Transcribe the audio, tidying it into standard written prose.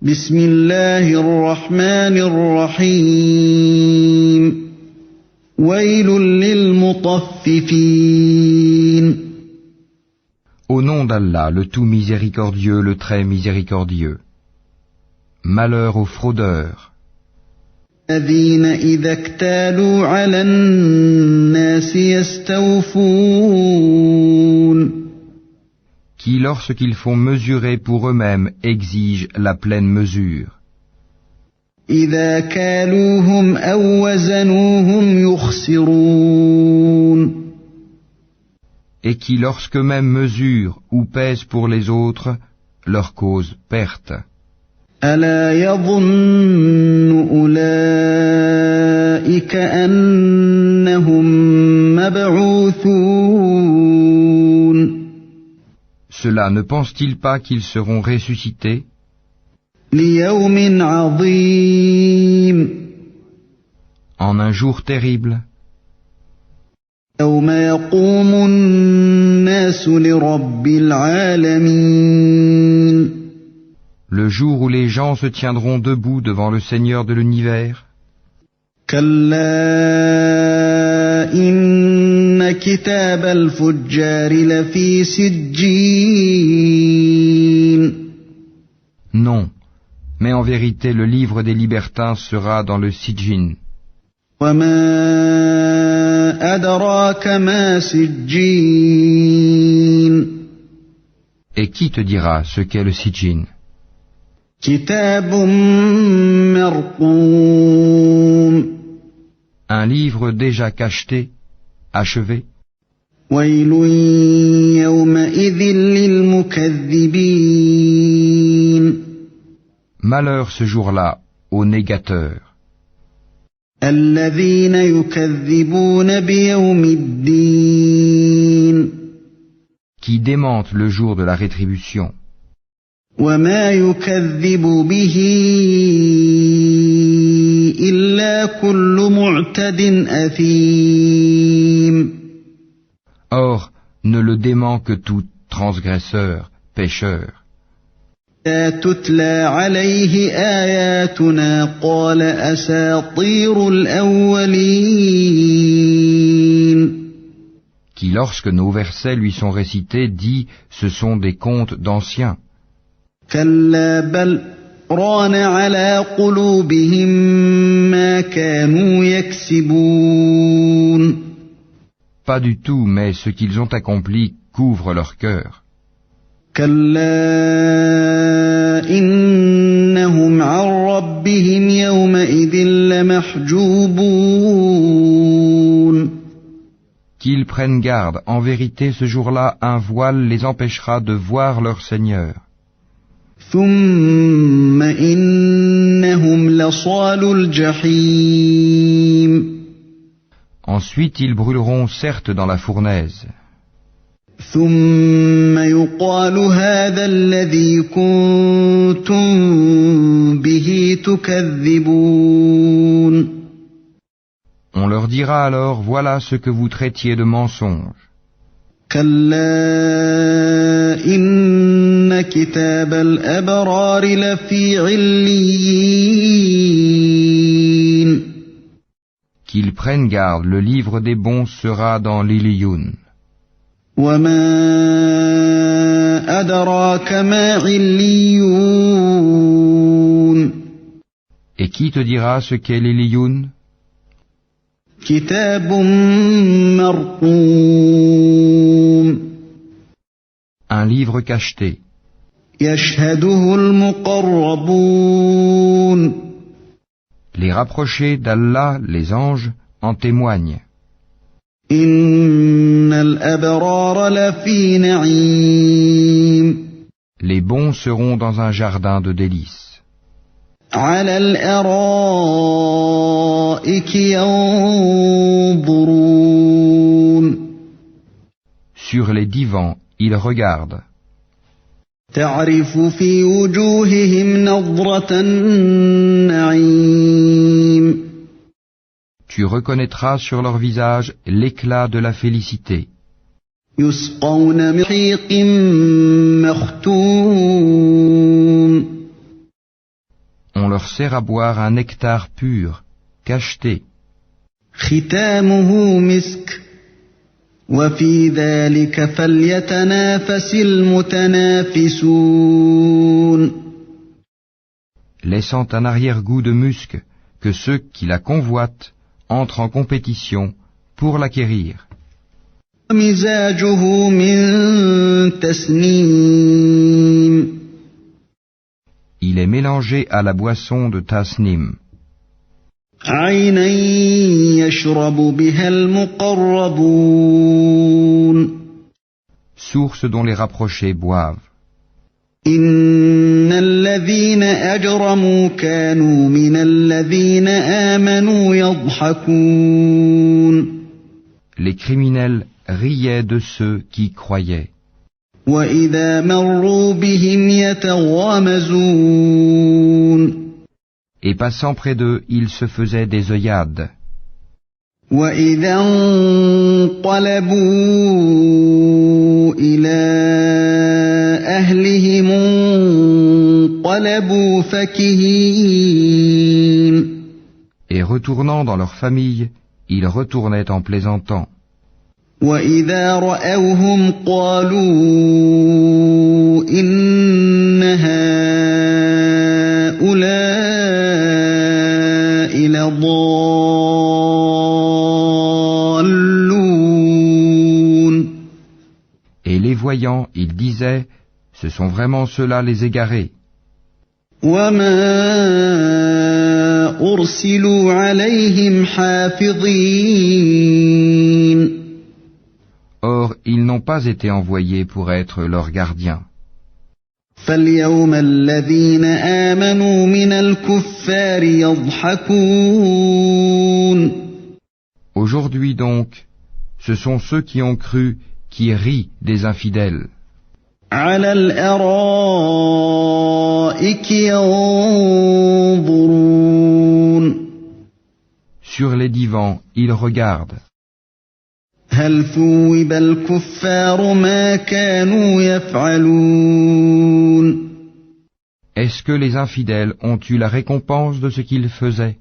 بسم الله الرحمن الرحيم ويل للمطففين Au nom d'Allah, le tout miséricordieux, le très miséricordieux. Malheur aux fraudeurs, الذين إذا اكتالوا على الناس يستوفون qui, lorsqu'ils font mesurer pour eux-mêmes, exigent la pleine mesure, إذا كالوهم أو وزنوهم يخسرون et qui, lorsqu'eux-mêmes mesurent ou pèsent pour les autres, leur causent perte. ألا يظن أولئك أنهم مبعوثون Cela ne pense-t-il pas qu'ils seront ressuscités ليوم عظيم en un jour terrible, يوم يقوم الناس لرب العالمين le jour où les gens se tiendront debout devant le Seigneur de l'univers? كلا إن كتاب الفجار لفي سجين Non, mais en vérité le livre des libertins sera dans le Sijjin. وما أدراك ما سجين Et qui te dira ce qu'est le Sijjin? كتاب مرقوم Un livre déjà cacheté, achevé. ويل يومئذ للمكذبين Malheur ce jour-là aux négateurs, الذين يكذبون بيوم الدين qui démentent le jour de la rétribution. وما يكذب به إلا كل معتد أثيم Or, ne le dément que tout transgresseur, pécheur. إذا تتلى عليه آياتنا قال أساطير الأولين Qui, lorsque nos versets lui sont récités, dit « ce sont des contes d'anciens ». كلا بل ران على قلوبهم ما كانوا يكسبون Pas du tout, mais ce qu'ils ont accompli couvre leur cœur. كلا إنهم عن ربهم يومئذ لمحجوبون Qu'ils prennent garde, en vérité ce jour-là un voile les empêchera de voir leur Seigneur. ثم إنهم لصال الجحيم Ensuite ils brûleront certes dans la fournaise. ثم يقال هذا الذي كنتم به تكذبون On leur dira alors, voilà ce que vous traitiez de mensonge. كلا إن كتاب الأبرار لفي عليين Qu'ils prennent garde, le livre des bons sera dans l'Iliyun. وما أدراك ما عليون Et qui te dira ce qu'est l'Iliyun? كتاب مرقوم Un livre cacheté, يشهده المقربون les rapprochés d'Allah, les anges, en témoignent. إن الأبرار لفي نعيم Les bons seront dans un jardin de délices. على الأرائك ينظرون Sur les divans, ils regardent. تعرف في وجوههم نضرة النعيم Tu reconnaîtras sur leur visage l'éclat de la félicité. يسقون من رحيق مختوم On leur sert à boire un nectar pur, cacheté. ختامه مسك وفي ذلك فليتنافس المتنافسون. Laissant un arrière-goût de musc, que ceux qui la convoitent entrent en compétition pour l'acquérir. مزاجه من تسنيم. Il est mélangé à la boisson de Tasnim, عينا يشرب بها المقربون. source dont les rapprochés boivent. إن الذين أجرموا كانوا من الذين آمنوا يضحكون. Les criminels riaient de ceux qui croyaient. وإذا مروا بهم يتغامزون. Et passant près d'eux, ils se faisaient des œillades. وإذا انقلبوا إلى أهلهم انقلبوا فكهين. Et retournant dans leur famille, ils retournaient en plaisantant. وإذا رأوهم قالوا إن هؤلاء لضالون. Et les voyant, ils disaient, ce sont vraiment ceux-là les égarés. وما أرسلوا عليهم حافظين. Or, ils n'ont pas été envoyés pour être leurs gardiens. فاليوم الذين آمنوا من الكفار يضحكون. Aujourd'hui donc, ce sont ceux qui ont cru qui rient des infidèles. على الأرائك ينظرون. Sur les divans, ils regardent. هل ثوب الكفار ما كانوا يفعلون. Est-ce que les infidèles ont eu la récompense de ce qu'ils faisaient?